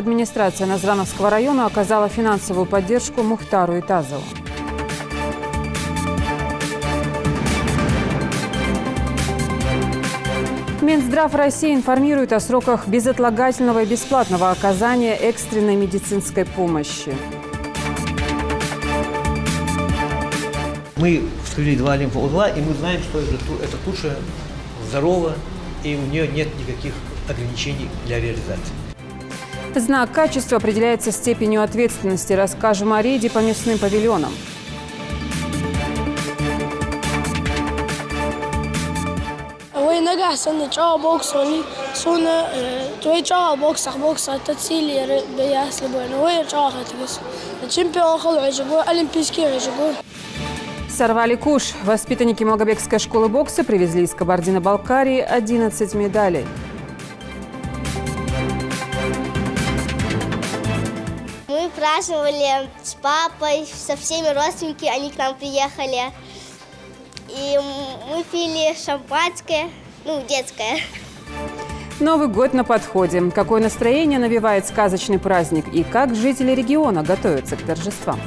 Администрация Назрановского района оказала финансовую поддержку Мухтару Итазову. Минздрав России информирует о сроках безотлагательного и бесплатного оказания экстренной медицинской помощи. Мы вскрыли 2 лимфоузла, и мы знаем, что эта туша здорова, и у нее нет никаких ограничений для реализации. Знак качества определяется степенью ответственности. Расскажем о рейде по мясным павильонам. Сорвали куш. Воспитанники Малгобекской школы бокса привезли из Кабардино-Балкарии 11 медалей. Мы праздновали с папой, со всеми родственниками, они к нам приехали. И мы пили шампанское, детское. Новый год на подходе. Какое настроение навевает сказочный праздник и как жители региона готовятся к торжествам?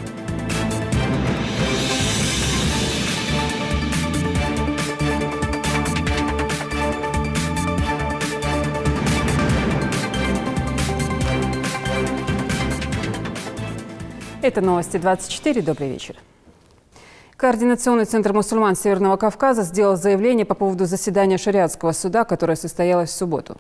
Это новости 24. Добрый вечер. Координационный центр мусульман Северного Кавказа сделал заявление по поводу заседания шариатского суда, которое состоялось в субботу.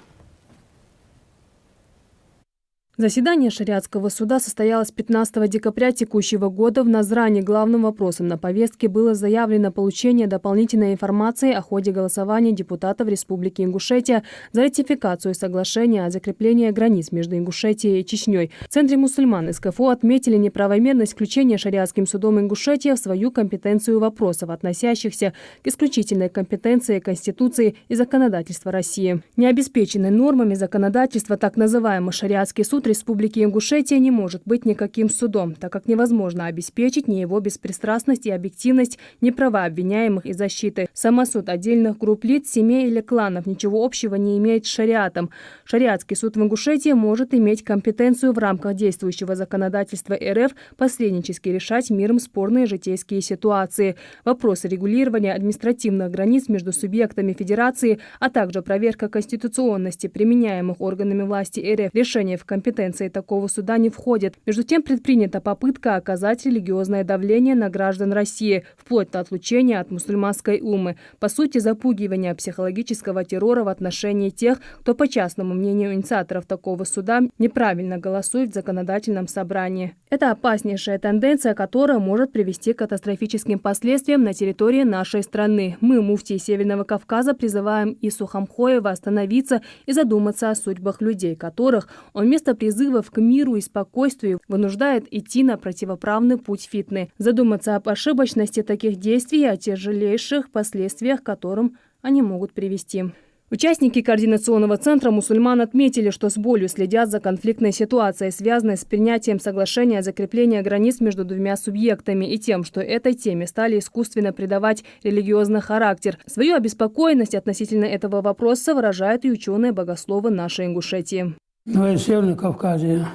Заседание шариатского суда состоялось 15 декабря текущего года. В Назране главным вопросом на повестке было заявлено получение дополнительной информации о ходе голосования депутатов Республики Ингушетия за ратификацию соглашения о закреплении границ между Ингушетией и Чечней. В Центре мусульман СКФО отметили неправомерность включения шариатским судом Ингушетия в свою компетенцию вопросов, относящихся к исключительной компетенции Конституции и законодательства России. Необеспеченной нормами законодательства так называемый шариатский суд Республики Ингушетия не может быть никаким судом, так как невозможно обеспечить ни его беспристрастность и объективность, ни права обвиняемых и защиты. Самосуд отдельных групп лиц, семей или кланов ничего общего не имеет с шариатом. Шариатский суд в Ингушетии может иметь компетенцию в рамках действующего законодательства РФ посреднически решать миром спорные житейские ситуации. Вопросы регулирования административных границ между субъектами Федерации, а также проверка конституционности применяемых органами власти РФ решения в компетенции такого суда не входит. Между тем предпринята попытка оказать религиозное давление на граждан России, вплоть до отлучения от мусульманской уммы. По сути, запугивание психологического террора в отношении тех, кто, по частному мнению инициаторов такого суда, неправильно голосует в законодательном собрании. Это опаснейшая тенденция, которая может привести к катастрофическим последствиям на территории нашей страны. Мы, муфтии Северного Кавказа, призываем Ису Хамхоева остановиться и задуматься о судьбах людей, которых он вместо призывов к миру и спокойствию вынуждает идти на противоправный путь фитны. Задуматься об ошибочности таких действий и о тяжелейших последствиях, к которым они могут привести. Участники Координационного центра мусульман отметили, что с болью следят за конфликтной ситуацией, связанной с принятием соглашения о закреплении границ между двумя субъектами и тем, что этой теме стали искусственно придавать религиозный характер. Свою обеспокоенность относительно этого вопроса выражают и ученые-богословы нашей Ингушетии. В Северном Кавказе,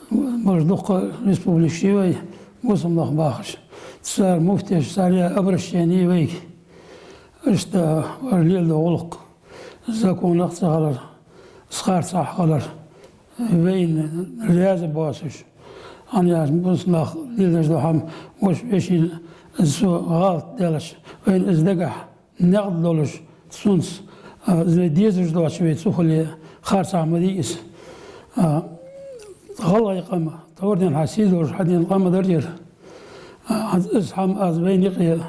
Бождуха Республики, Мусульмах Бахаш, Царь Муфти, Царь обращение вейки, что Варлил Улук, закон Ахцалар, Схарцахалар, Вейн, Ряза Басуш, Аняс Мусмах, Лилдахам, Муш Вешин, Галт Делаш, Вейн Издегах, Нагдолуш, Сунс, Дезуш Дашвейт, Сухали, خارج عمليس غلا يقام توردين حسيد وش حدين قام درجر أزحم أزبين يقي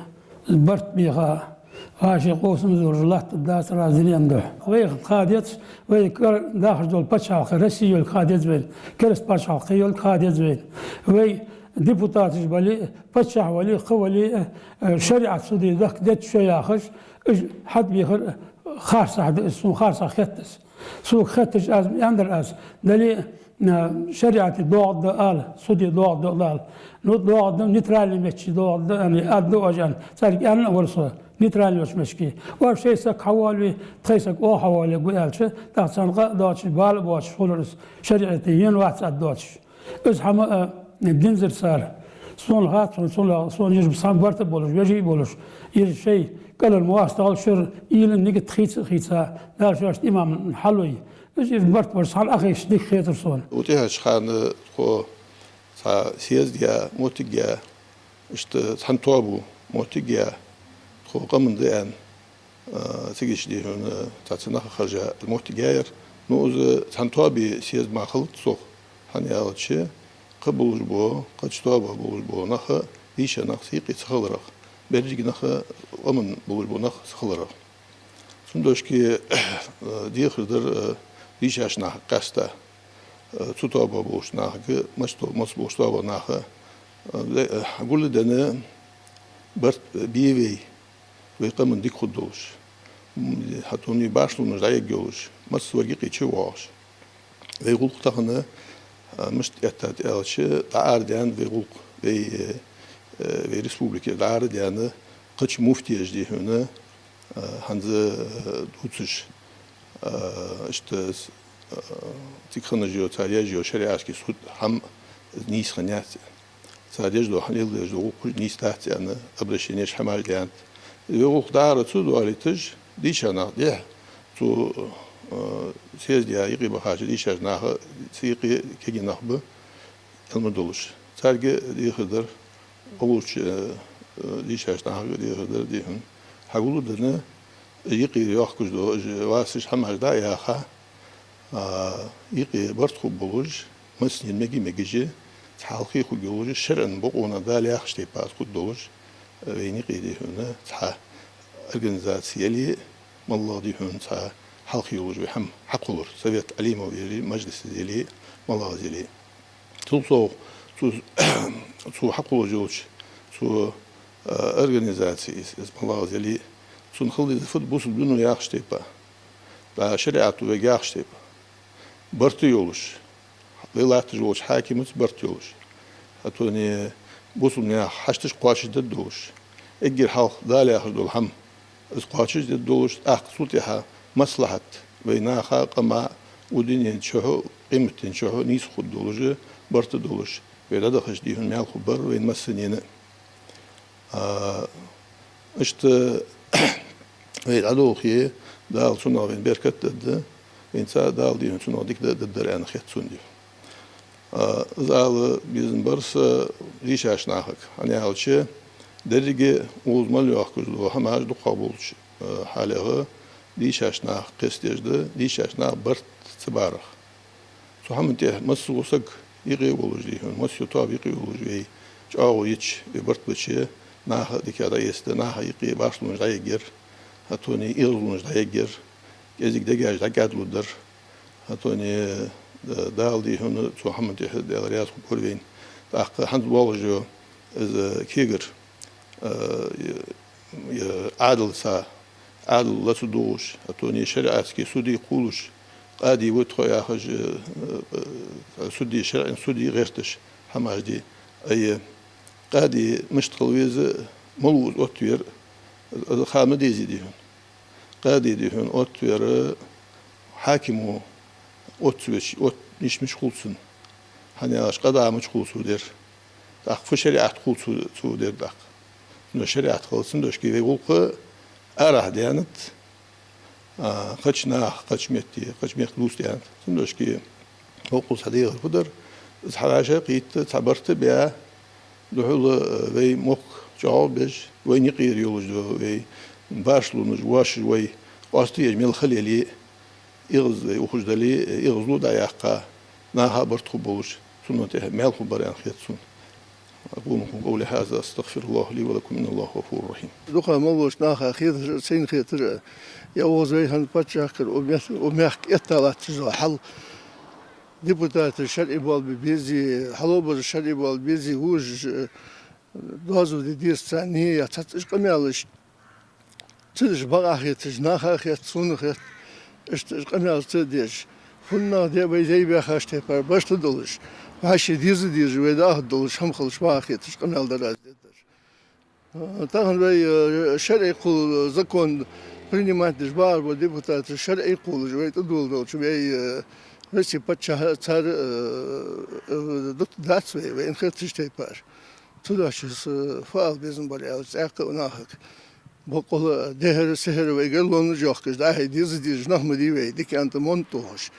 برت بيها عاشق قوسم زورجلات الداس رازلين ده ويخ خاديت ويكر داخل دول بتشاق رسي الخاديت بين كرست بتشاق يول خاديت بين وي ديبوتات جبلي بتشاق ولي خوالي شريعة سودي ذاك دت شياخش حد بيخر خارصة اسمه خارصة ختس سوق ختش از اندر از دلی شريعتي دوغد آل سودي دوغد آل نو دوغد نيترالي مشي دوغد يعني أدو أجان سالك أنا ورسو نيترالي مش مشكي وشيء سك حوالي تخيسك أو حوالي قوالش تحسن قادش بال باش خلص شريعتي ين واحد أدوش إز هم دينزر سال صون هات صون يجب صام برت بولش يجي بولش شيء قال المواصل شر يلن نيجي تخيتها دار شاش إمام حلوي يجي برت بولش حال أخي شديك خيتر صون وتيها شخان خو سياز ديا موتيجا اشت تحنطوابو موتيجا خو قمن ديان تيجيش دي هون تعتناخ خرجة الموتيجاير نوز تحنطوابي سياز ما خلط صوخ هني أولشي قبول بو قدشتوابا بول بو نخ ديشا نخ سيقي تخلرخ برجي نخ ومن بول بو نخ تخلرخ سندوشكي دي خردر ديشا شناخ قاستا تطوابا بوش نخ مس بوشتوابا نخ أقول دنا برت بيوي ويقمن ديك خدوش هاتوني باشلو نجاي جوش مس ورقي تشواش ويقول تخنا مش يتات ألشة تعارديان ويقول في ريسبوبليكا تعارديان قش مفتي أجدي هنا هنز دوتش اشت تكخنا جيو تاريخ جيو شريعة كي سود هم نيس خنيات تاريخ دو حنيل دو كل نيس تحت أنا أبرشينيش حمار ديان ويقول تعارض سود وعليتج ديش أنا ديه تو سيز ديا يقي بحاجة ديش أجناها سيقي كي نخبه المدلش تارجع دي خدر أولش ديش أجناها دي خدر ديهم هقولوا دنا يقي يأخذ دو واسش حمار دا ياخا يقي برد خوب بلوج مسنين مجي تحالقي خو جلوج شرن بقونا دا لياخش تيبات خود دلوج وينقي ديهم تح organizatie li mallah dihun ta halk yolu hem hak olur. Sovyet Alimov yeri meclisi dili mallah dili. Tu hak olacak tu organizacije mallah dili tu nkhli fut busul bunu yaxştepa. Da şeriatı ve yaxştepa. Bartı yoluş. Velatı yoluş hakimut bartı yoluş. Atoni busul ne haştış qaşıda doluş. Egir halk dali yaxdul ham اسقاطش الدولش أقصوتها مصلحة بينها قما ودنيا شهو قيمة شهو نيس خد دولج برت دولش ولا دخش ديهم مع الخبر وين مسنين اشت وين عدوخي دال شنو وين بركت ده وين سا دال ديهم شنو ديك ده دران خيت سندي زال بيزن برس ليش عشناهك أنا هالشي درجة uzman yokuzluğu hamaj du qabulç halağı dişaşna qestejde dişaşna bart tsibarıq. Su hamte masusak yığı olujdiğun masu tabi yığı olujdiği çağı iç bart bıçı naha dikada yeste naha yığı başlığın dayıgır hatoni ilğun dayıgır gezikde gajda gadludur hatoni daldiğun su hamte delariyat kurveyn taq hand bolju az kiger عادل سا عادل لا تدوش أتوني شرعات كي سودي يقولش قادي وتخو يا خج سودي شرع سودي غيرتش حماجدي أي قادي مش تخلويز ملوز أوتوير خامدي زيديهن قادي ديهن أوتوير حاكمو أوتويش أوت مش خلصن هني عش قدا مش خلصو دير داق فشريعة خلصو دير داق شريعة خلصن دوش كي يقولق أراه ديانت قشنا قشميتي قشميت لوس ديانت دوش كي وقول صديق القدر حاجة قيت تعبرت بها دحول وي مخ جوابش وين يقير يولج وي باشلون جواش وي قاستي يجمل خليلي يغز يخرج دلي يغزلو دايقة ناها برتخبوش سنته مال خبر عن خيتسون أقول لكم قولي هذا أستغفر الله لي ولكم إن الله غفور رحيم. دخل مولوش ناخا خير سين خير يا وزوي هن بتشاكر وميحك إطلاع تجوا حل ديبوتات الشرعي بالبيزي حلوب الشرعي بالبيزي وج دوزو دي دير ثانية تاتش قميالش تدش بقى خير تجناخا خير تصون خير إيش قميال تدش فلنا دي بيزي بخاشته پر بشت دولش وهاش ديز ودا دولش هم خلش باخيتش قنال دراز طبعا بي شرعي قول زكون принимать бар бо депутат шар'и قول جويت دول شوي رسي بتشا صار دكتور داتسوي وين خدتش تيبار تداشس فعل بيزن بالي زاق وناهك بقول دهر سهر ويقولون جوكش ده ديز نحمدي وي ديك انت مونتوش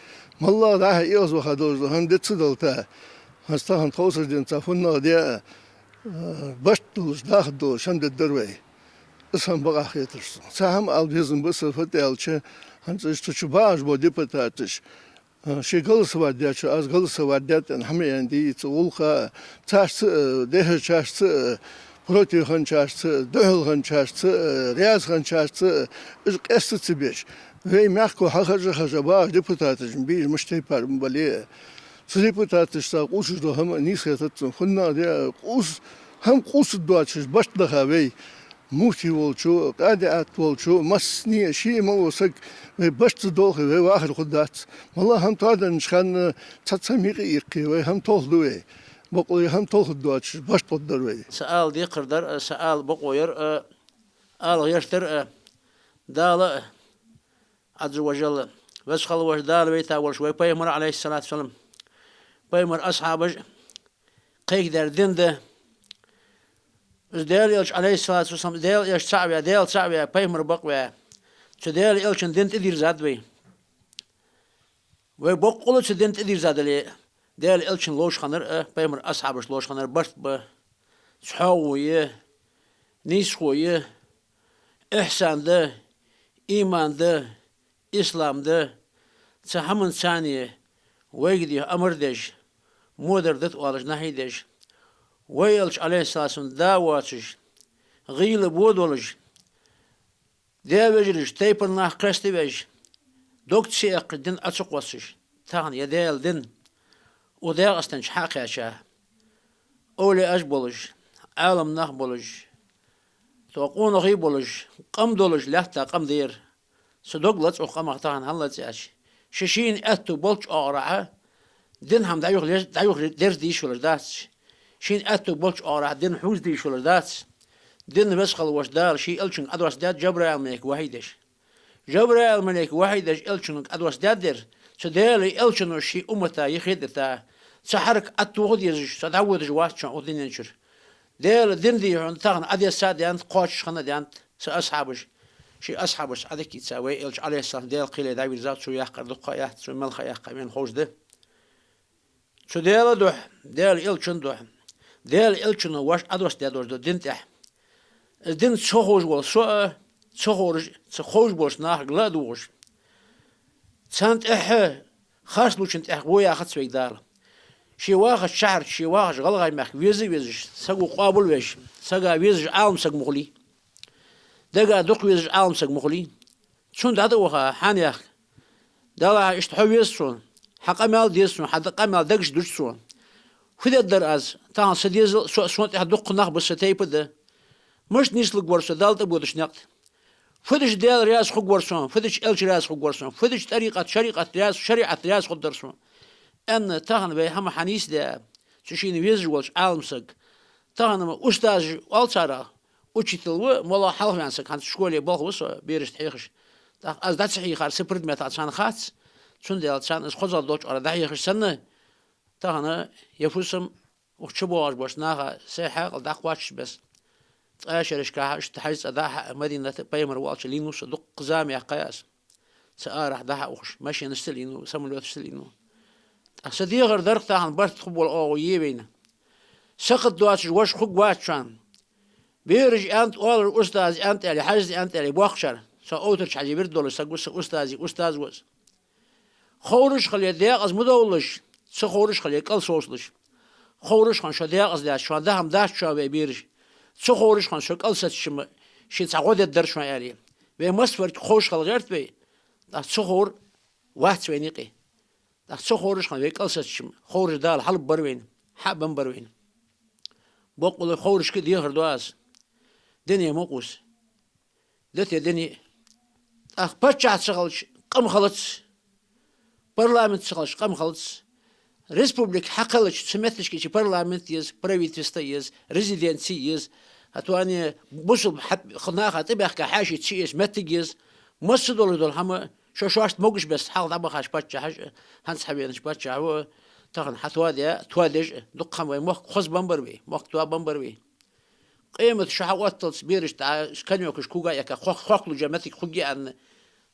والله ده يوز وخدوز هم دتسدلتا هستان توسر دين صفنا دي بشتوش داخدوش هم ددروي اسم بقى خيترس سهم البيزن بس فتالچه هنز تشباج بو ديبتاتش شي قلص ودياتش از قلص وديات هم يندي تولخا تاش ده تاش بروتي خنچاش دهل خنچاش رياز خنچاش از قست بيش وي ماكو حاجه باج ديبتاتش بي مشتي بار بالي ديبتاتش قوش دو هم نيسيتت خنا دي قوس هم قوس دواتش باش دخاوي موتي والشو قادعات والشو مسني شيء ما وصق بشت دوخي واحد خدات والله هم تادا نشخن تسميقي يقي وهم تولدوي بقول هم تولدواتش بشت قدروي سأل دي قردر سأل بقوير آل يشتر دال عز وجل وسخل وش دال ويتا وشوي بيمر عليه الصلاة والسلام بيمر أصحابه قيك در دنده ديال يلش عليه الصلاة والسلام ديال يلش صعبة ديال صعبة بيمر بقوة تديال يلش دنت إدير زادوي وبقولة دنت إدير زادلي ديال يلش لوش خنر بيمر أصحابش لوش خنر برت ب صحوية نيسوية إحسان ده إيمان ده إسلام ده تحمل ثانية ويجدي أمر دش مودر دت والش نهي دش ويلش عليه الصلاة والسلام داواتش غيل بودولش داوجرش تيبر ناح قستي بيش دوكت سيق دين أتسق وصش تاغن يديل دين وداغ استنش حاقيا شاه أولي أجبولش عالم ناح بولش توقون غي بولش قم دولش لحتا قم دير صدوق وقم اختاغن هلا تياش ششين أتو بولش أغرعه دين هم دايوغ درس ديش ولش داتش شين أتو بولش أورا دين حوز دي شو لردات دين بسخل وش دار شي إلشن أدرس داد جبرائيل ملك واحدش جبرائيل ملك واحدش إلشن أدرس دادر سدالي إلشن وشي أمتا يخيدتا سحرك أتو غديش سدعود جواتش أودين ينشر دال دين دي عن تاغن أدي ساد أنت قاش خنا دي أنت سأصحابش شي أصحابش أديك يتساوي إلش عليه السلام دال قيل داوي زاد شو يحقر دقايا شو ملخ يحقر من خوش ده شو دال دوح دال إلشن دوح ديال إلشنا واش أدرس دادوش دين تح دين تشوج ولا شو تشوج بوش ناح غلادوش تانت خاص لوشنت ويا خد سوي دار شي واخد شعر شي واخد غلغاي مخ ويزش سقو قابل ويش سقا ويزش عالم سق مغلي دقا دق ويزش عالم سق مغلي شون دادا وخا حانيخ دالا اشتحويز شون حق مال ديسون حق مال دقش دوش شون خذ الدرز تان سديز سوت هدق نخ بس تيبده مش نيسلك ورسه دالت بودش نقد فدش ديال رياس خو ورسون فدش الش رياس خو ورسون فدش طريقه شريعه رياس شريعه رياس خو درسون ان تان بي هم حنيس ده شيشين ويزولش عالمسك تان استاذ والصرا учитель مولا حلفانسك كانت شكولي بوخوس بيرش تحيخش از دات صحيح سبرد متى سان خاص شون ديال سان خزال دوش على دحيخش سنه تانا يفوسم وشبواج باش ناها ساحة قلداق واتش بس أشرش كاه اشتحيز أداها مدينة بيمر والش لينو صدق قزام يا قياس سأرح داها وش ماشي نستلينو سملو تستلينو أصدي غير درك تاهن برت خبول أو يبينا سقط دواتش وش خق واتشان بيرج أنت أول أستاذ أنت اللي حجز أنت اللي بوخشر سأوترش حاجة بيردول سقوس أستاذ وز خورش خلي دياق از مدولش سخورش خلي قل سوسلش خورش خان شدياق از داش شو ده هم داش شو بيرج سخورش خان شو قل ستشم شي تعود الدرش ما يعني ومسفر خوش خلغرت بي ده سخور واحد سوينيقي ده سخورش خان قل ستشم خورش دال حلب بروين حبن بروين بقول خورش كده يهردواز دنيا موقوس دت دنيا بچا شغلش قم خلص парламент схалш قام خلص республик حقلش سمثش كي парламент يز правительство يز резиденции يز هتواني بوصل خناقة تبقى كحاجة تشيس متجيز مصدر دول هم شوشت موجش بس حال طبعا خاش بتشا حاجة هنس حبيبي بتشا هو تاخن حتوادي توادج دق هم موك خز بمبر بي موك توا بمبر بي قيمة شحوات تصبيرش تاع كان يوكش كوجا يك خخ لجمتك خجي عن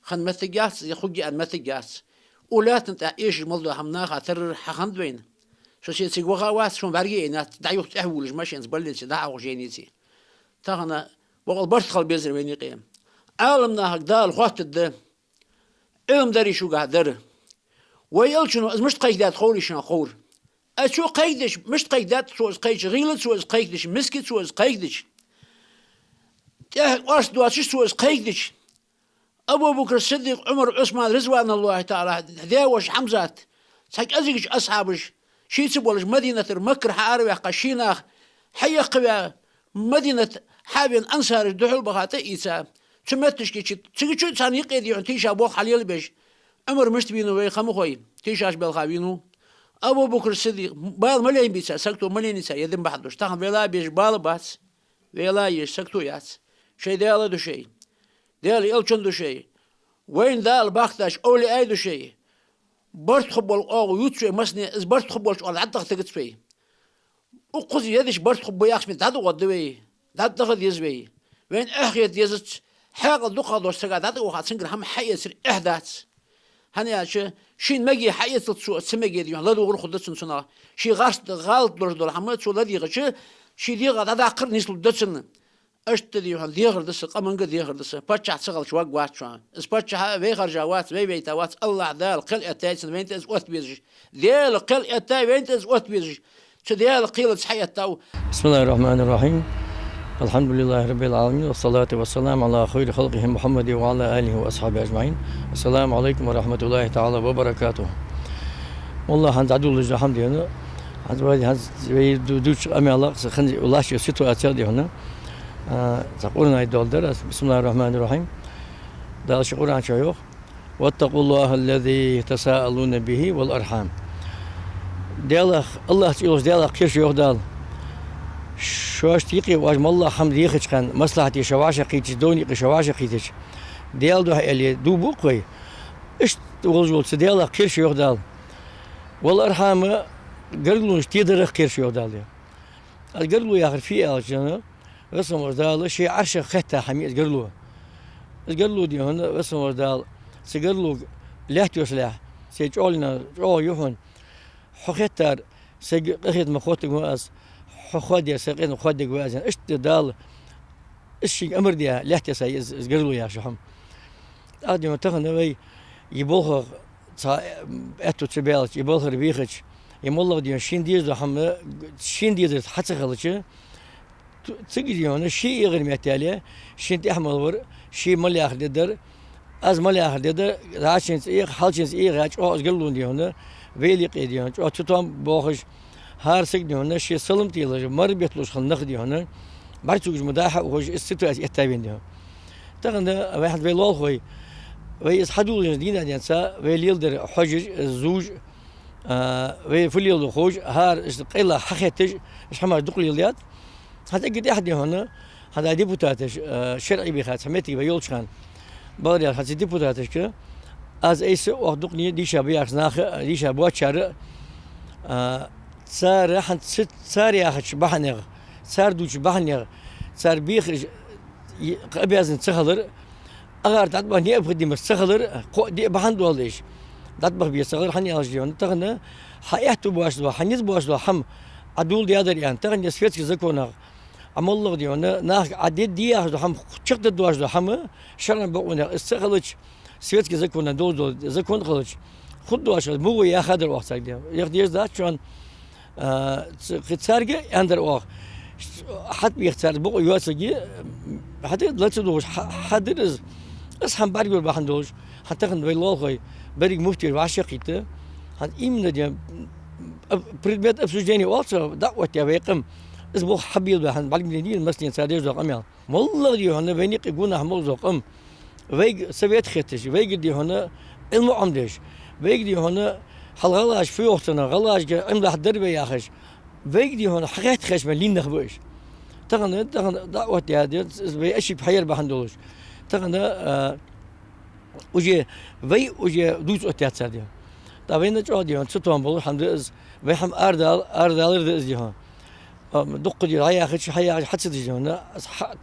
خن متجاس يخجي عن متجاس ولا تنت إيش الموضوع هم ناخ تر حخند وين شو شيء تسيقوا وات شون برجع نات دعيوك تحولش ماشي نزبلش دعوة جينيتي تاخنا بقول برتخل بيزر وين يقيم عالمنا هكذا الخوات الد علم داري شو قادر ويلشنو از مش قيدات خوري شنو خور اشو قيدش مش قيدات شو از قيدش غيلت شو از قيدش مسكت شو از قيدش تاه واش دواتش شو از قيدش ابو بكر الصديق عمر عثمان رضوان الله تعالى داوش حمزات ساك ازيج اصحابش شي تبولش مدينه مكر حارب قشينا حيق مدينه حابين انصار الدحول بغاتا ايسا تمتش كي تيجي ثاني قيد يعني تيشا بوخ حليل بيش عمر مشت بينو وي خمو خوي تيشاش بالخابينو ابو بكر الصديق بال مليين بيسا سكتو مليين يسا يدم بحدوش تاخن ولا بيش بال باس ولا يش سكتو ياس شي ديال دو شي ديال يلچن دو شي وين دال باختاش اولي اي دو شي برت خبل او يوتشي مسني از برت خبلش على عدق تقت في وقضي يدش برت خب ياخش من دادو ودوي داد دغد يزوي وين اخيت يزت حاق دقه دوش تقعد وخات سنجر هم حيس احداث هنياش شين مجي حيس تسو سمجي دي لا دو خد سنه شي غاش غلط دول هم تسو لدي غش شي دي غدا داقر نسل دسن اشت دي هل دي غردس قمن قد يغردس باتش صغل شواق وات شو اس باتش وي خرجوات وي بيتوات الله دال قل اتايس وين تز اوت بيج ديال قل اتاي وين تز اوت بيج ديال قيل حياتو. بسم الله الرحمن الرحيم. الحمد لله رب العالمين والصلاة والسلام على خير خلقه محمد وعلى آله وأصحابه أجمعين. السلام عليكم ورحمة الله تعالى وبركاته. والله هند عدول الحمد لله. هند وادي هند دوش أمي الله خن الله شو سيتواتيا دي هنا. تقولنا يدول درس. بسم الله الرحمن الرحيم. دال شكر عن شيوخ. واتقوا الله الذي تساءلون به والأرحام. ديالك الله تقول ديالك كيف شيوخ دال. شواش تيقي واجم الله حمد يخش كان مصلحتي شواش قيتش دوني شواش قيتش ديال دو اللي دو بوقي ايش تقول ديال كير شيوخ دال والارحام قالوا تيدر كير شيوخ دال قالوا يا اخر في الجنه رسم دال شي عرش خته حميد قالوا دي هنا رسم دال سقالوا لا تسلح سيجولنا جو يهون حختار سيقخد مخوت مؤس خودي سقين خودي جوازن إيش تدال إيش أمر ديا لحتى سايز قالوا يا شحم أدي ما تخن وي يبوخ أتو تبالش يبوخ ربيخش يمولو ديا شين ديز حم شين ديز حتى خلش تجي هنا شيء غير معتالي شين تحمل ور شيء ملي آخر ددر از ملي آخر ددر راشين إيه حالشين إيه راج أو قالوا ديا هنا ويلي قيدي هنا أو تطعم بوخش هار سجن هنا شيء سلم تيلاج مر بيطلوش خل نخدي هنا بعرفوش مداحة وهوش الستة يتابعين ده تغنى واحد بيلال خوي ويصحدوا الجديد عن ينسى ويليلدر حجج الزوج ويفليل الخوج هار قيلا حقيتج إيش حمار دقل يليات هذا قد أحد هنا هذا ديبوتاتش شرعي بخات سميتي ويولش خان باريال هذا ديبوتاتش كه از أيس وحدقني ديشا بياخ ناخ ديشا بواتشار صار حنت ست صار يا أخي بحنيغ صار دوش بحنيغ صار بيخرج أبيازن تخلر أغار تطبخ نية بخدي مستخلر دي بحن دوليش تطبخ بيستخلر حني أجيون تغنى حياته بواشلو حنيز بواشلو حم عدول ديادر يعني تغنى سفيتك زكونا عم الله ديونا ناخ عديد دي أخذ حم شقد دواشلو حم شرنا بقونا استخلج سفيتك زكونا دول زكون خلج خد دواشلو مو يا خدر وقت ساقدي يخديش ذات شون خدسارجة عندر واق حد بيختار بقى يواسجي حتى لا تدوش حد اس هم برجول بحندوش حتى خن بيلال خوي بريق مفتي وعشقيته هاد إيمنا دي بريدمت أبسوجيني والصا دعوة يا بيقم اسبوع حبيل بحن بعد من دين مسلين سادير زق أميال والله دي هنا بينيق يقولنا حمل زق ويج سبيت ختش ويج دي هنا المعمدش ويجدي هنا حلغلاش في وقتنا غلاش امدح دربي يا خش ويجدي هنا حقيقة خش ملين نخبوش تغنى دعوة هذه بأشي بحير بحندولش تغنى وجه وجه دوز أتيات ساديا طبعا نجودي هون ستوان بقول الحمد لله ويحم أردال رزقي هون دق دي هيا خش هيا حتى تجي هون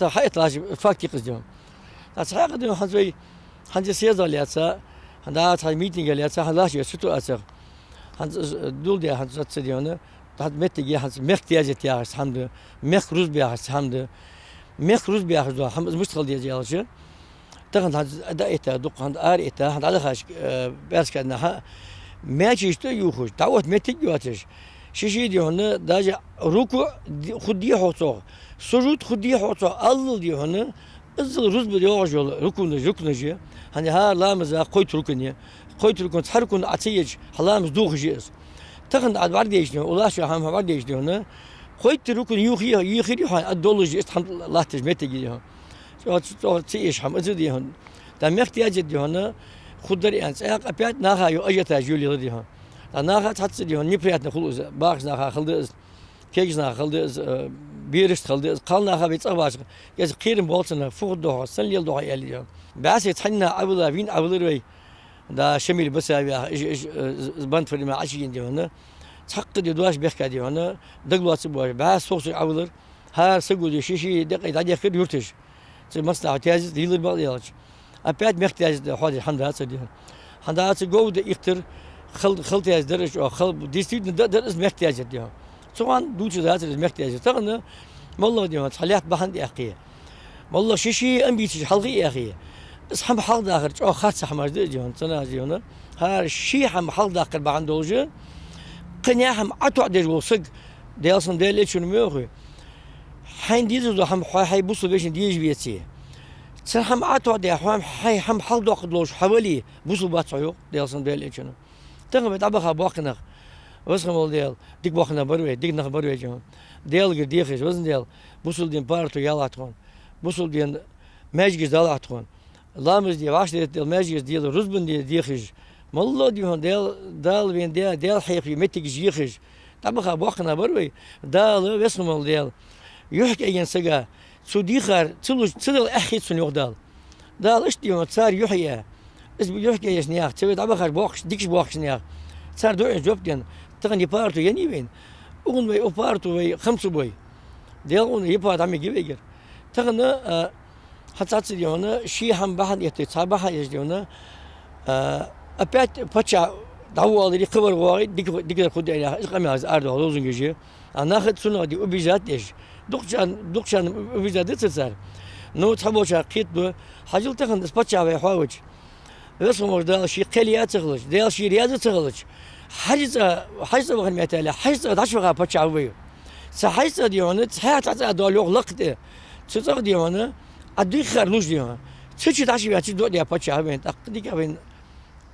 حيط لاش فاكتي قصدهم أصحى قديم حنزوي حنزي سيازة لياتسا هندا تاي ميتينغ لياتسا هلاش يشتو أسر هنز دول دي هنز تسدي هون تحت متجي هنز مختياجة يا الحمد مخ روز بيا الحمد مخ روز بيا هذا هم مشتغل دي جالش تغن هنز أداء دق هند آر هند على خاش بس كنا ما تشتو يوخش تعود متجي واتش شيء دي هون داج ركوع خديه حوصه سجود خديه حوصه الله دي هون ازل روز بديوج ركن hani ha lamıza koyt rukuniye koyt rukun harkun atıyıç halamız doğuşuz takın var değişti ulaşıyor ham var değişti onu koyt rukun yuhi han adoluj Allah tezmete gidiyor so tıyış ham azı diyor da mehtiyacı diyor onu خudlar yani ayak apyat naha yo ajata jüliyor diyor naha tatsı diyor ne priyatne khuluz bağış naha khıldız kegz naha khıldız بيرش خلدي قالنا خبيت أباش جز خيرم بالسنا فوق الضوء سنلي الضوء يليهم بس يتحنا أولا فين أولا روي دا شميل بس إيش بنت في ما عشرين دي هنا تحقق دي دواش بيحكي دي هنا دقلوا تبواش بس صوص أولا ها سقول شيء دقيقة تعدي خير يرتش زي مصنع تاجز ديلر باليالش أبيات محتاج حاضر الحمد لله صديقنا الحمد لله تجود يختر خلط تاج درج أو خلط ديستيد درج محتاج ديهم طبعا دوتش ذات المحتاج تغنى والله ديما صليات بحند يا أخي والله شيء أنبيتش حلقي يا أخي اسحب حلق آخر أو خاص حماش ديجون تناجيونا هار شيء حم حلق آخر بعند دوجة قناعهم عطوا ديج وصق ديالسن ديال شنو ميوخي حين ديزو حم حي بوصل بيش ديج بيتي تسحب عطوا دي حم حلق آخر لوش حوالي بوصل باتشيو ديالسن ديال شنو تغنى تعبها باقنا واسمه ديال ديك باخنا بروي ديك نخ بروي جون ديال غير ديخش وزن ديال بوصل دين بارتو يالاتون بوصل دين ماجيز دالاتون لامز دي واش ديال ماجيز ديال رزبن ديخش والله ديون دال وين ديال حيفي متك جيخش طبخا باخنا بروي دال واسمه ديال يحكي ين سجا سو ديخر تلو اخي سن دال اش ديون صار يحيى اس بيحكي يشنياخ تبي طبخا باخش ديكش باخش نياخ صار دو جوب دين تغني بارتو يعني وين اون وي بارتو وي خمسه بوي ديال اون يبقى عم يجيبير تغنى حتى تسيونا شي هم بحد يتصابح يجدونا ابيت باتشا دعوه اللي قبر وايد ديك خد عليها قماز ارض لوزن جي انا اخذ سنه دي وبيجات ايش دوكشان وبيجات تصير نو تحبوش قيت حاجه تغن باتشا ويحاوج بس مردا شي قليات تغلج ديال شي رياضه تغلج حجز وغن متالا حجز داش بقى بتشاوي سحجز ديونه حياه دول لقت تصق ديونه ادي خرلوش ديونه تشي داش بيا تشي دول يا بتشاوي تقدي كابين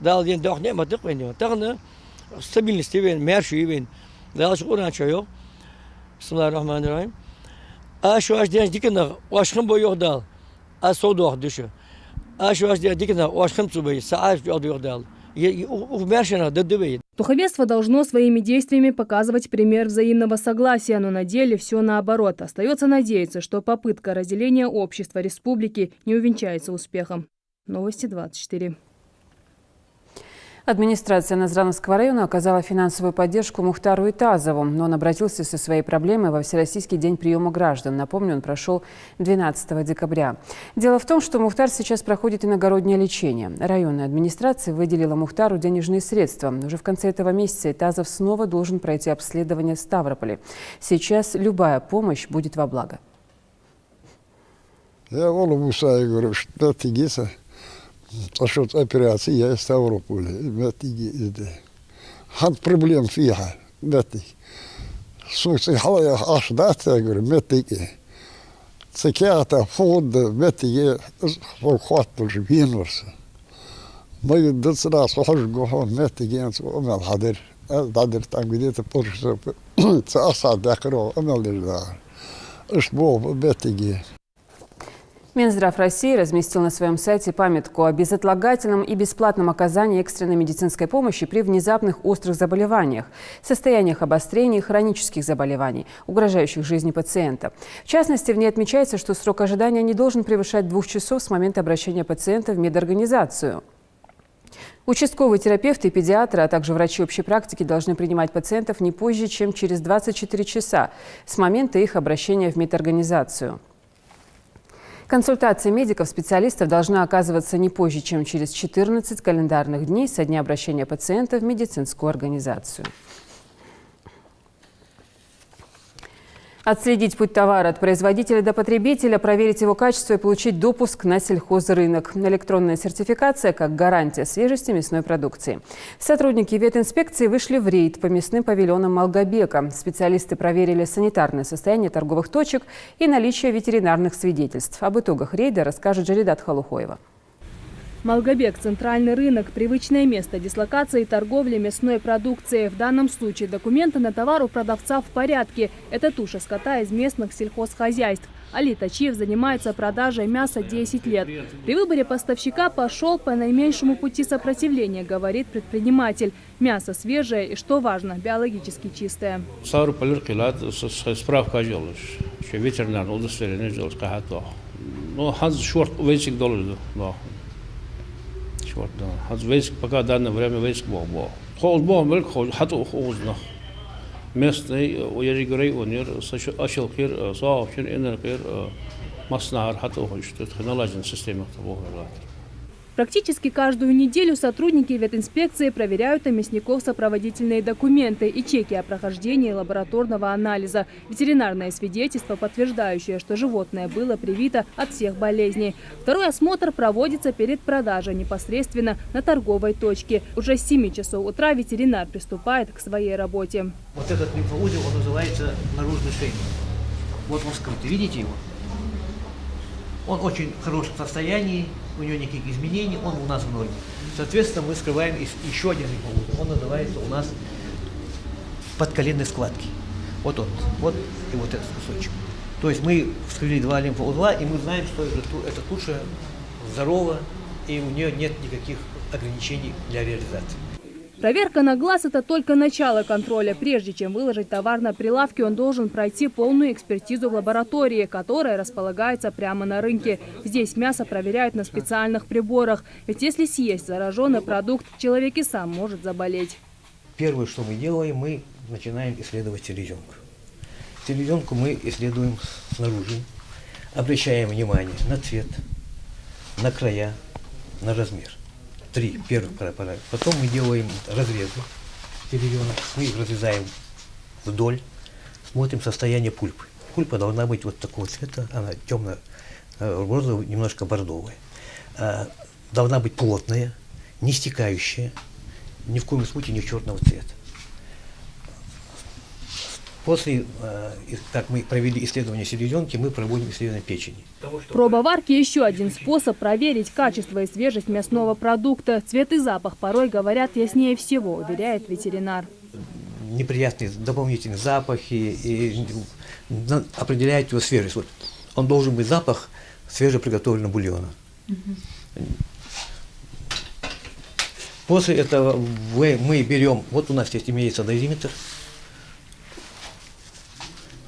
دال دين دوخ نعمه تقوين تغنا ستابيل ستيفن مارشي وين داش قران شيو بسم الله الرحمن الرحيم اشواش دين ديكنا واش خم بو يودال اسودوخ دشو اشواش ديكنا واش خم صبي ساعات يودال Духовенство должно своими действиями показывать пример взаимного согласия, но на деле все наоборот. Остается надеяться, что попытка разделения общества республики не увенчается успехом. Новости 24. Администрация Назрановского района оказала финансовую поддержку Мухтару Итазову, но он обратился со своей проблемой во Всероссийский день приема граждан. Напомню, он прошел 12 декабря. Дело в том, что Мухтар сейчас проходит иногороднее лечение. Районная администрация выделила Мухтару денежные средства. Уже в конце этого месяца Итазов снова должен пройти обследование в Ставрополе. Сейчас любая помощь будет во благо. Я говорю, что ты صارت أوبراسية استوروبول ما تيجي حد بروبليم فيها ما تيجي سويت حوايا أشدات أقول ما تيجي سكياتا فود ما تيجي فوقات الجبين ورس ما يدرس راس وحج جوهون ما تيجي أنت أم الحضر الحضر تعبيدات بورش تأصعد داخله أم الجدار أسبوع ما تيجي. Минздрав России разместил на своем сайте памятку о безотлагательном и бесплатном оказании экстренной медицинской помощи при внезапных острых заболеваниях, состояниях обострения и хронических заболеваний, угрожающих жизни пациента. В частности, в ней отмечается, что срок ожидания не должен превышать 2 часов с момента обращения пациента в медорганизацию. Участковые терапевты и педиатры, а также врачи общей практики должны принимать пациентов не позже, чем через 24 часа с момента их обращения в медорганизацию. Консультация медиков-специалистов должна оказываться не позже, чем через 14 календарных дней со дня обращения пациента в медицинскую организацию. Отследить путь товара от производителя до потребителя, проверить его качество и получить допуск на сельхозрынок. Электронная сертификация как гарантия свежести мясной продукции. Сотрудники ветинспекции вышли в рейд по мясным павильонам Малгобека. Специалисты проверили санитарное состояние торговых точек и наличие ветеринарных свидетельств. Об итогах рейда расскажет Джалидат Халухоева. Малгобек – центральный рынок, привычное место дислокации и торговли мясной продукцией. В данном случае документы на товар у продавца в порядке. Это туша скота из местных сельхозхозяйств. Али Тачиев занимается продажей мяса 10 лет. При выборе поставщика пошел по наименьшему пути сопротивления, говорит предприниматель. Мясо свежее и, что важно, биологически чистое. Справка делаешь, что ветеринарное удостоверение делаешь, пока в данное время вейск был. Местный уезжий унир, ашилкир, сообщен, энергир, маснар, хату, что это налажена система того. Практически каждую неделю сотрудники ветинспекции проверяют у мясников сопроводительные документы и чеки о прохождении лабораторного анализа. Ветеринарное свидетельство, подтверждающее, что животное было привито от всех болезней. Второй осмотр проводится перед продажей непосредственно на торговой точке. Уже с 7 часов утра ветеринар приступает к своей работе. Вот этот лимфоузел, он называется наружный шейник. Вот он скрытый, видите его? Он очень в хорошем состоянии, у него никаких изменений, он у нас в норме. Соответственно, мы скрываем еще один лимфоузел. Он называется у нас подколенной складки. Вот он, вот и вот этот кусочек. То есть мы вскрыли 2 лимфоузла, и мы знаем, что эта туша здорова, и у нее нет никаких ограничений для реализации. Проверка на глаз – это только начало контроля. Прежде чем выложить товар на прилавке, он должен пройти полную экспертизу в лаборатории, которая располагается прямо на рынке. Здесь мясо проверяют на специальных приборах. Ведь если съесть зараженный продукт, человек и сам может заболеть. Первое, что мы делаем, мы начинаем исследовать селезенку. Селезенку мы исследуем снаружи, обращаем внимание на цвет, на края, на размер. 3 первых параметра. Потом мы делаем разрезы селезенок, мы их разрезаем вдоль, смотрим состояние пульпы. Пульпа должна быть вот такого цвета, она темно-розовая, немножко бордовая. Должна быть плотная, не стекающая, ни в коем случае не черного цвета. После, как мы провели исследование селезенки, мы проводим исследование печени. Проба варки – еще один способ проверить качество и свежесть мясного продукта. Цвет и запах порой говорят яснее всего, уверяет ветеринар. Неприятные дополнительные запахи и определяют его свежесть. Вот он должен быть запах свежеприготовленного бульона. После этого мы берем, вот у нас здесь имеется дозиметр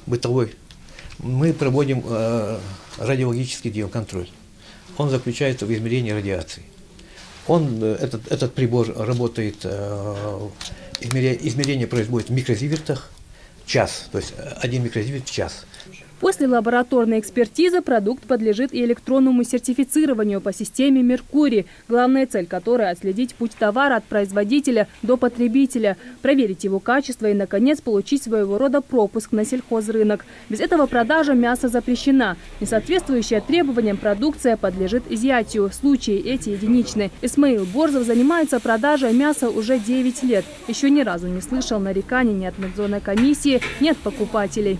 бытовой, мы проводим радиологический диагностиконтроль. Он заключается в измерении радиации. Этот прибор работает, измерение производит в микрозивертах час, то есть 1 микрозиверт в час. После лабораторной экспертизы продукт подлежит и электронному сертифицированию по системе «Меркурий», главная цель которой – отследить путь товара от производителя до потребителя, проверить его качество и, наконец, получить своего рода пропуск на сельхозрынок. Без этого продажа мяса запрещена. Несоответствующая требованиям продукция подлежит изъятию. Случаи эти единичны. Исмаил Борзов занимается продажей мяса уже 9 лет. Еще ни разу не слышал нареканий ни от медзонной комиссии, ни от покупателей.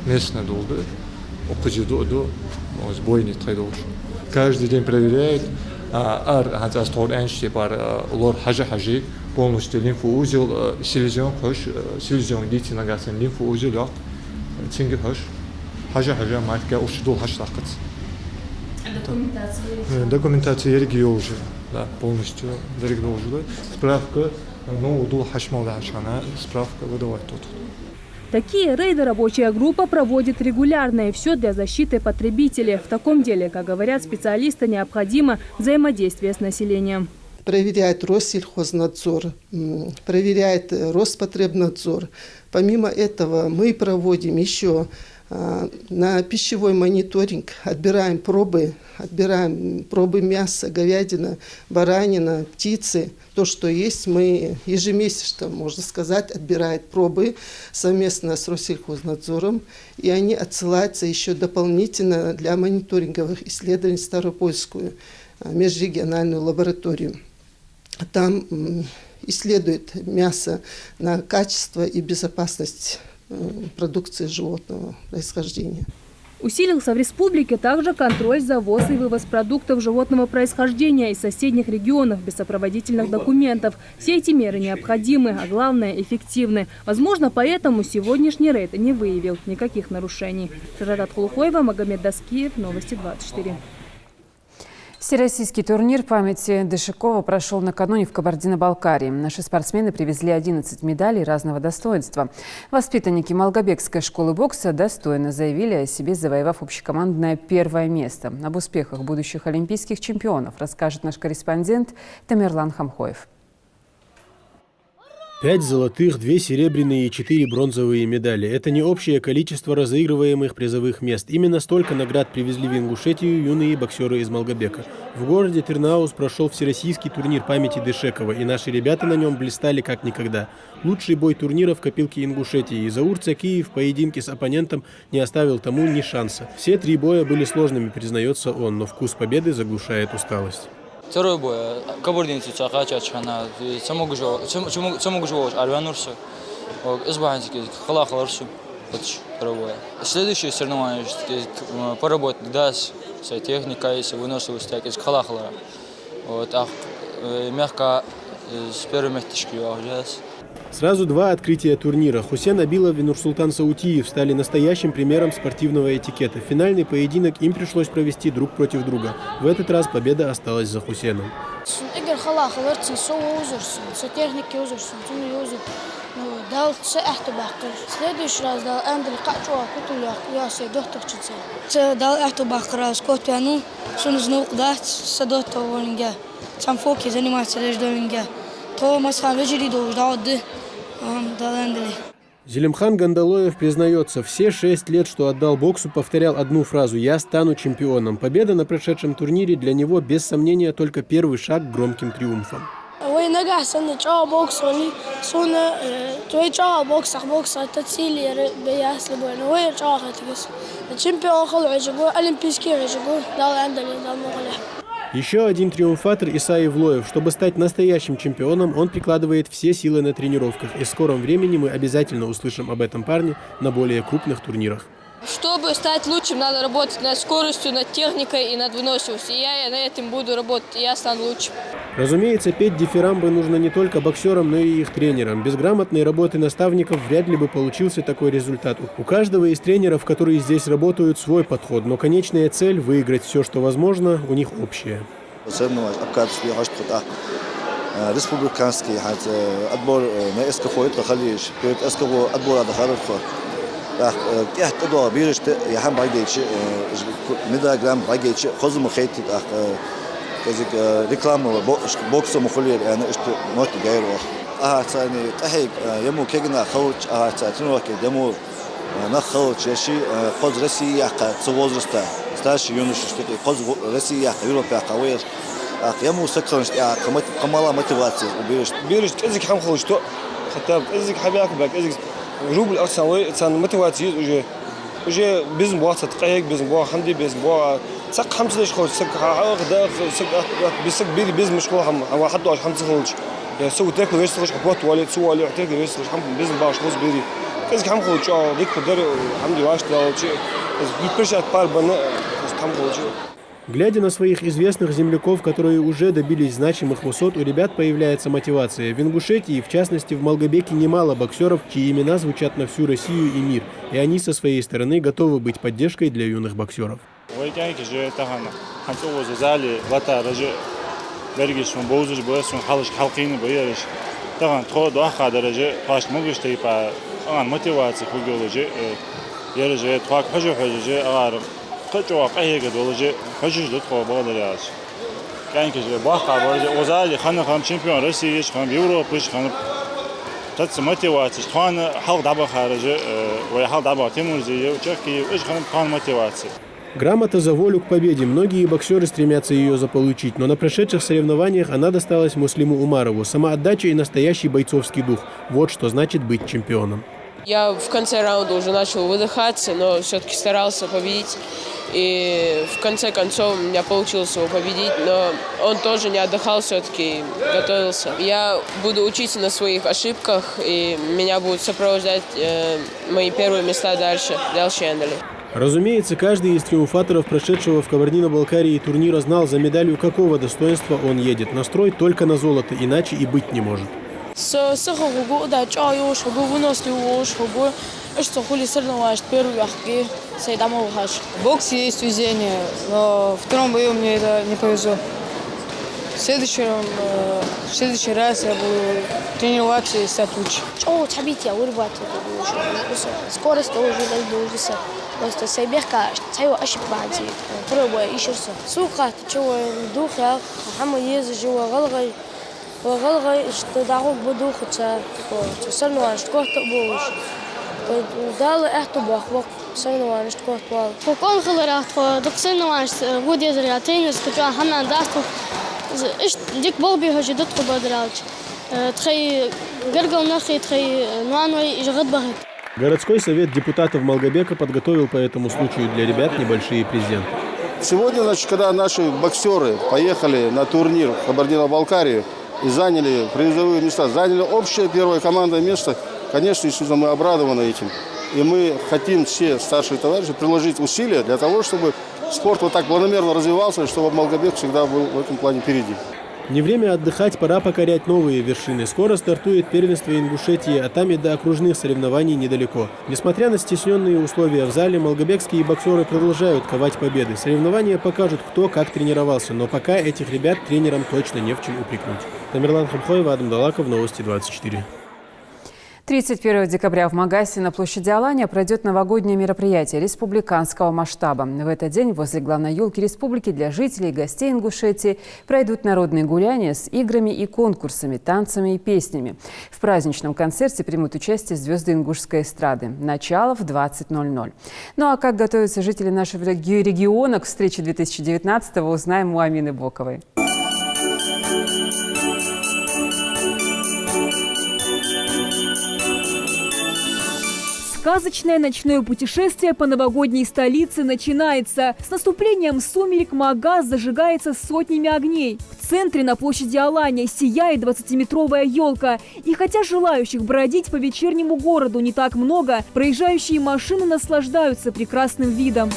Местно долго, сбойный трейдовый. Каждый день проверяет, полностью лимфоузел, селезен, лимфоузел, حاجة معك أوشدول هاشتاقت. Документация региоза, да, полностью региоза. Справка, ну, удул хашмал дашана, справка выдавать тут. Такие рейды рабочая группа проводит регулярно, и все для защиты потребителей. В таком деле, как говорят специалисты, необходимо взаимодействие с населением. Проверяет Россельхознадзор, проверяет Роспотребнадзор. Помимо этого мы проводим еще на пищевой мониторинг, отбираем пробы мяса, говядина, баранина, птицы. То, что есть, мы ежемесячно, можно сказать, отбирают пробы совместно с Россельхознадзором, и они отсылаются еще дополнительно для мониторинговых исследований в Ставропольскую межрегиональную лабораторию. Там исследуют мясо на качество и безопасность продукции животного происхождения. Усилился в республике также контроль за ввоз и вывоз продуктов животного происхождения из соседних регионов без сопроводительных документов. Все эти меры необходимы, а главное – эффективны. Возможно, поэтому сегодняшний рейд не выявил никаких нарушений. Шажадат Хулухоева, Магомед Даскиев, Новости 24. Всероссийский турнир памяти Дышекова прошел накануне в Кабардино-Балкарии. Наши спортсмены привезли 11 медалей разного достоинства. Воспитанники Малгобекской школы бокса достойно заявили о себе, завоевав общекомандное первое место. Об успехах будущих олимпийских чемпионов расскажет наш корреспондент Тамерлан Хамхоев. 5 золотых, 2 серебряные и 4 бронзовые медали. Это не общее количество разыгрываемых призовых мест. Именно столько наград привезли в Ингушетию юные боксеры из Малгобека. В городе Тырнауз прошел всероссийский турнир памяти Дышекова, и наши ребята на нем блистали как никогда. Лучший бой турнира в копилке Ингушетии. Заур Цакиев в поединке с оппонентом не оставил тому ни шанса. Все 3 боя были сложными, признается он, но вкус победы заглушает усталость. Второй бой. Кабардинцы цахачачана. Самогужевоч Альванурсу. Избанский халахларсу. Второй бой. Следующее соревнование поработать дас с техникой, с выносливостью, с халахлара. Вот мягко с первой меточки уезжать. Сразу 2 открытия турнира. Хусен Абилов и Нурсултан Саутиев стали настоящим примером спортивного этикета. Финальный поединок им пришлось провести друг против друга. В этот раз победа осталась за Хусеном. Следующий раз дал Эндрей Качуа, Кутулях, Ясей, доктор Чице. Дал Эхту Бахара, Скотпиану, Сунузнук, Дать, Садота, Волинге. Сам Фоки занимается лишь Долинге. Зелимхан Гандалоев признается, все 6 лет, что отдал боксу, повторял одну фразу «Я стану чемпионом». Победа на прошедшем турнире для него, без сомнения, только первый шаг к громким триумфам. Еще один триумфатор Иса Евлоев. Чтобы стать настоящим чемпионом, он прикладывает все силы на тренировках. И в скором времени мы обязательно услышим об этом парне на более крупных турнирах. Чтобы стать лучшим, надо работать над скоростью, над техникой и над выносливостью. Я на этом буду работать, и я стану лучшим. Разумеется, петь дифирамбы нужно не только боксерам, но и их тренерам. Без грамотной работы наставников вряд ли бы получился такой результат. У каждого из тренеров, которые здесь работают, свой подход, но конечная цель – выиграть все, что возможно, у них общая. Республиканский отбор на эскохойт халиш, перед эскохо отбора дохаров. Я тогда бирюсь, я хам багечи, медаграмм багечи, хозу хейтит, реклама бокса мухулир, что ноты гайро. Цани тахик, ему кегна хауч, цатинуаки, ему на хауч, яши хоз Россия, возраста, старший юноша, что хоз Россия, Европа, кавер. Ему сокровищ, камала мотивация, бирюсь, язык хам хауч, что хотя язык хабяк бак, язык рубль أصلاً كان متواتي وجا بزن بوا تقيق بزن بوا حمدي بزن بوا سق حمد ليش خوش سق عاق دا سق بسق بيري بزن مش خوهم هو حد واش حمد خوش يا سو تاكل ويش خوش حبوت والي سو والي اعتقد ويش خوش حمد بزن باش خوش بيري كذا حم خوش ديك قدر حمدي واش لا شيء بيرش أكبر بنا حم خوش Глядя на своих известных земляков, которые уже добились значимых высот, у ребят появляется мотивация. В Ингушетии, в частности в Малгобеке, немало боксеров, чьи имена звучат на всю Россию и мир. И они со своей стороны готовы быть поддержкой для юных боксеров. чемпион России, Европы, мотивация. Грамота за волю к победе. Многие боксеры стремятся ее заполучить, но на прошедших соревнованиях она досталась Муслиму Умарову. Самоотдача и настоящий бойцовский дух. Вот что значит быть чемпионом. Я в конце раунда уже начал выдыхаться, но все-таки старался победить. И в конце концов у меня получилось его победить, но он тоже не отдыхал, все-таки готовился. Я буду учиться на своих ошибках, и меня будут сопровождать мои первые места дальше, Разумеется, каждый из триумфаторов, прошедшего в Кабардино-Балкарии турнира, знал, за медалью какого достоинства он едет. Настрой только на золото, иначе и быть не может. Бокс есть везение, но в втором бою мне это не повезло. В следующий раз я буду тренироваться и стать лучше. Скорость тоже дойдется. Просто сайберка, цаю ошибаться. Пробуя ищется. Сука, чего дух я, хама езжу, жива галгай. Галгай, что дорог буду хотя, соревнования, что то больше. Дал это бахвок, соревнования, что то. Покон халарат, док соревнования, годи зря тренер, что хама дасту. إيش ديك بولبي هجي دتخو بدراج تخي قرقل نخي تخي نوانوي يجغد بهت. Городской совет депутатов Малгобека подготовил по этому случаю для ребят небольшие презенты. Сегодня, значит, когда наши боксеры поехали на турнир в Кабардино-Балкарию и заняли призовые места, заняли общее первое командное место, конечно, естественно, мы обрадованы этим. И мы хотим все старшие товарищи приложить усилия для того, чтобы спорт вот так планомерно развивался, и чтобы Малгобек всегда был в этом плане впереди. Не время отдыхать, пора покорять новые вершины. Скоро стартует первенство Ингушетии, а там и до окружных соревнований недалеко. Несмотря на стесненные условия в зале, малгобекские боксеры продолжают ковать победы. Соревнования покажут, кто как тренировался, но пока этих ребят тренерам точно не в чем упрекнуть. Тамерлан Хамхоев, Адам Далаков, Новости 24. 31 декабря в Магасе на площади Алания пройдет новогоднее мероприятие республиканского масштаба. В этот день возле главной елки республики для жителей и гостей Ингушетии пройдут народные гуляния с играми и конкурсами, танцами и песнями. В праздничном концерте примут участие звезды ингушской эстрады. Начало в 20:00. Ну а как готовятся жители нашего региона к встрече 2019-го, узнаем у Амины Боковой. Сказочное ночное путешествие по новогодней столице начинается. С наступлением сумерек Магас зажигается сотнями огней. В центре на площади Алания сияет 20-метровая елка. И хотя желающих бродить по вечернему городу не так много, проезжающие машины наслаждаются прекрасным видом.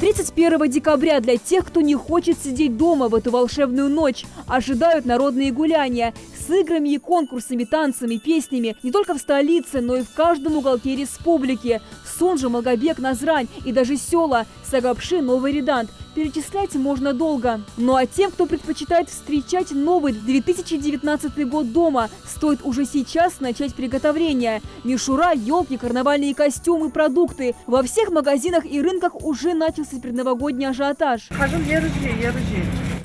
«31 декабря для тех, кто не хочет сидеть дома в эту волшебную ночь, ожидают народные гуляния с играми и конкурсами, танцами, песнями не только в столице, но и в каждом уголке республики. Сонжа, Малгобек, Назрань и даже села Сагапши, Новый Редант. Перечислять можно долго. Ну а тем, кто предпочитает встречать новый 2019 год дома, стоит уже сейчас начать приготовление. Мишура, елки, карнавальные костюмы, продукты. Во всех магазинах и рынках уже начался предновогодний ажиотаж.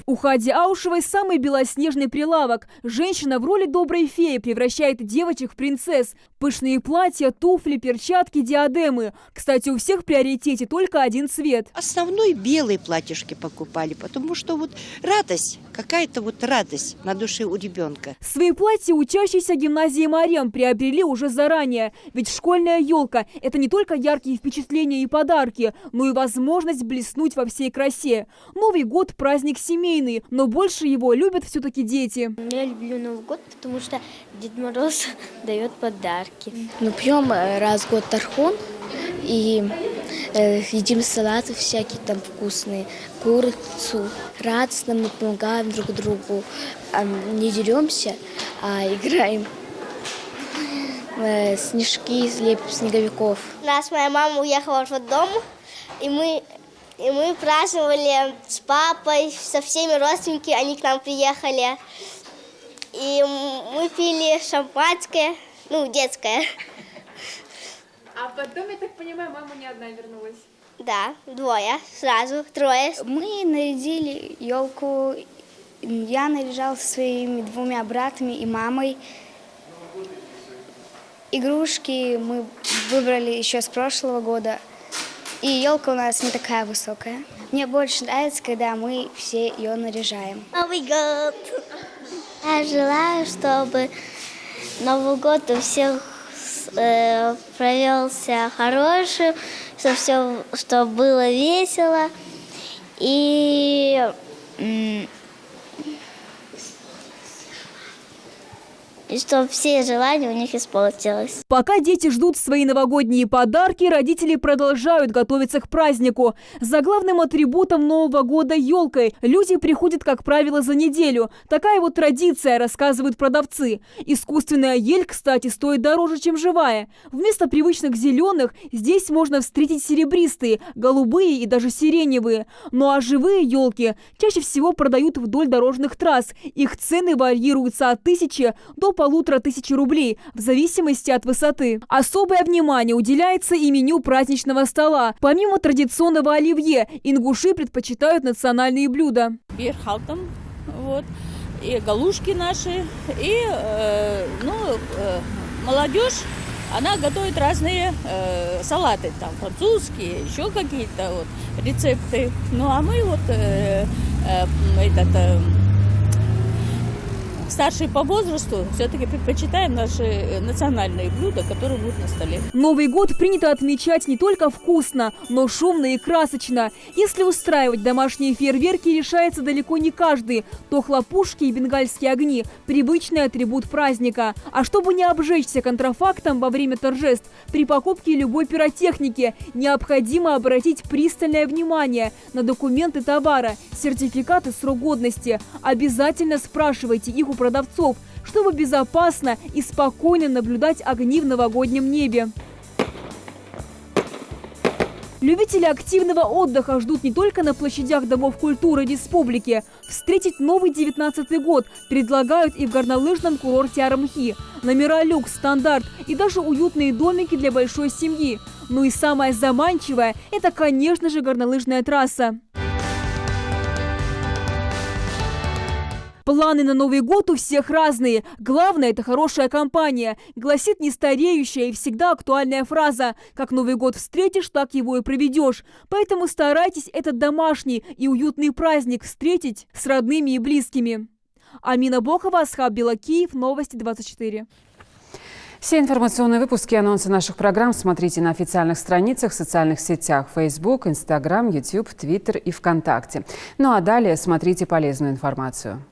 У Хади Аушевой самый белоснежный прилавок. Женщина в роли доброй феи превращает девочек в принцесс. Пышные платья, туфли, перчатки, диадемы. Кстати, у всех в приоритете только один цвет. Основной белые платьишки покупали, потому что вот радость, какая-то вот радость на душе у ребенка. Свои платья учащиеся гимназии Марьям приобрели уже заранее. Ведь школьная елка – это не только яркие впечатления и подарки, но и возможность блеснуть во всей красе. Новый год – праздник семейный. семейный, но больше его любят все-таки дети. Я люблю Новый год, потому что Дед Мороз дает подарки. Мы пьем раз в год тархун и едим салаты всякие там вкусные, курицу. Радостно мы помогаем друг другу, не деремся, а играем. Снежки, лепим снеговиков. Моя мама уехала в дом, и мы праздновали с папой, со всеми родственниками, они к нам приехали. И мы пили шампанское, детское. А потом, я так понимаю, мама не одна вернулась? Да, трое. Мы нарядили елку. Я наряжала со своими 2 братьями и мамой. Игрушки мы выбрали еще с прошлого года. И елка у нас не такая высокая. Мне больше нравится, когда мы все ее наряжаем. Новый год! Я желаю, чтобы Новый год у всех провелся хорошим, чтобы было весело и чтобы все желания у них исполнилось. Пока дети ждут свои новогодние подарки, родители продолжают готовиться к празднику. За главным атрибутом Нового года – елкой люди приходят, как правило, за неделю. Такая вот традиция, рассказывают продавцы. Искусственная ель, кстати, стоит дороже, чем живая. Вместо привычных зеленых здесь можно встретить серебристые, голубые и даже сиреневые. Ну а живые елки чаще всего продают вдоль дорожных трасс. Их цены варьируются от 1000 до 1500 рублей, в зависимости от высоты. Особое внимание уделяется и меню праздничного стола. Помимо традиционного оливье, ингуши предпочитают национальные блюда. Бирхалтом, и галушки наши, и молодежь, она готовит разные салаты, там французские, еще какие-то рецепты. Ну а мы старшие по возрасту все-таки предпочитаем наши национальные блюда, которые будут на столе. Новый год принято отмечать не только вкусно, но шумно и красочно. Если устраивать домашние фейерверки решается далеко не каждый, то хлопушки и бенгальские огни – привычный атрибут праздника. А чтобы не обжечься контрафактом во время торжеств, при покупке любой пиротехники необходимо обратить пристальное внимание на документы товара, сертификаты, срок годности. Обязательно спрашивайте их у продавцов, чтобы безопасно и спокойно наблюдать огни в новогоднем небе. Любители активного отдыха ждут не только на площадях домов культуры республики. Встретить новый 19-й год предлагают и в горнолыжном курорте Арымхи. Номера люкс, стандарт и даже уютные домики для большой семьи. Ну и самое заманчивое – это, конечно же, горнолыжная трасса. Планы на Новый год у всех разные. Главное – это хорошая компания. Гласит нестареющая и всегда актуальная фраза. Как Новый год встретишь, так его и проведешь. Поэтому старайтесь этот домашний и уютный праздник встретить с родными и близкими. Амина Бохова, Асхаб Белакиев, Новости 24. Все информационные выпуски и анонсы наших программ смотрите на официальных страницах в социальных сетях Facebook, Instagram, YouTube, Twitter и ВКонтакте. Ну а далее смотрите полезную информацию.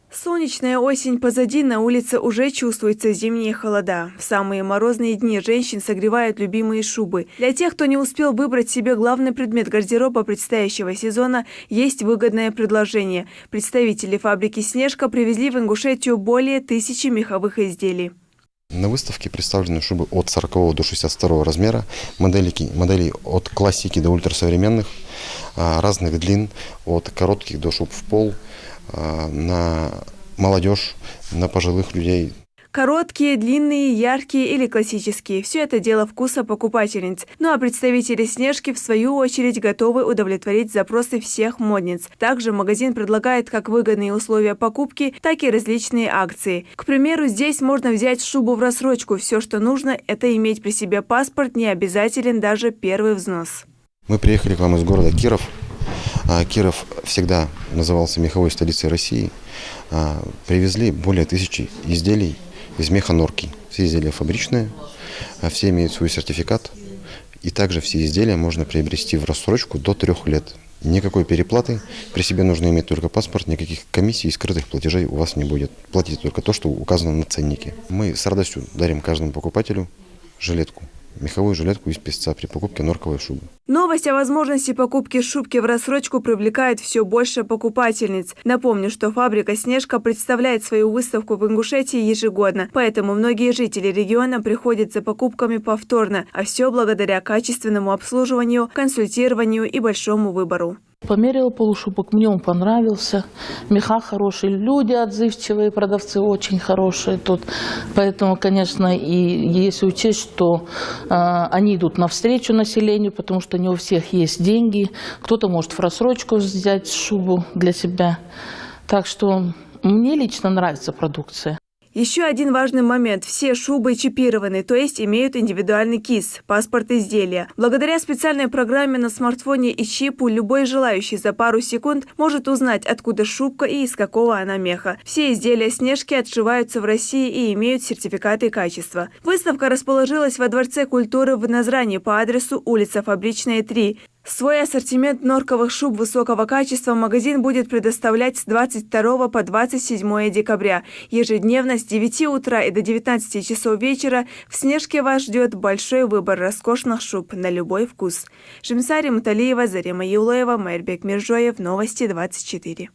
Солнечная осень позади, на улице уже чувствуются зимние холода. В самые морозные дни женщин согревают любимые шубы. Для тех, кто не успел выбрать себе главный предмет гардероба предстоящего сезона, есть выгодное предложение. Представители фабрики «Снежка» привезли в Ингушетию более 1000 меховых изделий. На выставке представлены шубы от 40 до 62 размера, моделей от классики до ультрасовременных, разных длин, от коротких до шуб в пол, на молодежь, на пожилых людей. Короткие, длинные, яркие или классические – все это дело вкуса покупательниц. Ну а представители «Снежки» в свою очередь готовы удовлетворить запросы всех модниц. Также магазин предлагает как выгодные условия покупки, так и различные акции. К примеру, здесь можно взять шубу в рассрочку. Все, что нужно – это иметь при себе паспорт, не обязателен даже первый взнос. Мы приехали к вам из города Киров. Киров всегда назывался меховой столицей России. Привезли более 1000 изделий из меха норки. Все изделия фабричные, все имеют свой сертификат И также все изделия можно приобрести в рассрочку до 3 лет. Никакой переплаты, при себе нужно иметь только паспорт, никаких комиссий и скрытых платежей у вас не будет. Платите только то, что указано на ценнике. Мы с радостью дарим каждому покупателю жилетку, меховую жилетку из песца при покупке норковой шубы. Новость о возможности покупки шубки в рассрочку привлекает все больше покупательниц. Напомню, что фабрика «Снежка» представляет свою выставку в Ингушетии ежегодно, поэтому многие жители региона приходят за покупками повторно, а все благодаря качественному обслуживанию, консультированию и большому выбору. Померила полушубок, мне он понравился. Меха хорошие, люди отзывчивые, продавцы очень хорошие тут. Поэтому, конечно, и если учесть, что они идут навстречу населению, потому что не у всех есть деньги. Кто-то может в рассрочку взять шубу для себя. Так что мне лично нравится продукция. Еще один важный момент. Все шубы чипированы, то есть имеют индивидуальный КИС, паспорт изделия. Благодаря специальной программе на смартфоне и чипу любой желающий за пару секунд может узнать, откуда шубка и из какого она меха. Все изделия «Снежки» отшиваются в России и имеют сертификаты качества. Выставка расположилась во Дворце культуры в Назрани по адресу улица Фабричная, 3. Свой ассортимент норковых шуб высокого качества магазин будет предоставлять с 22 по 27 декабря. Ежедневно с 9 утра и до 19 часов вечера в «Снежке» вас ждет большой выбор роскошных шуб на любой вкус. Жемсари Муталиева, Зарема Юлаева, Майрбек Миржоев. Новости 24.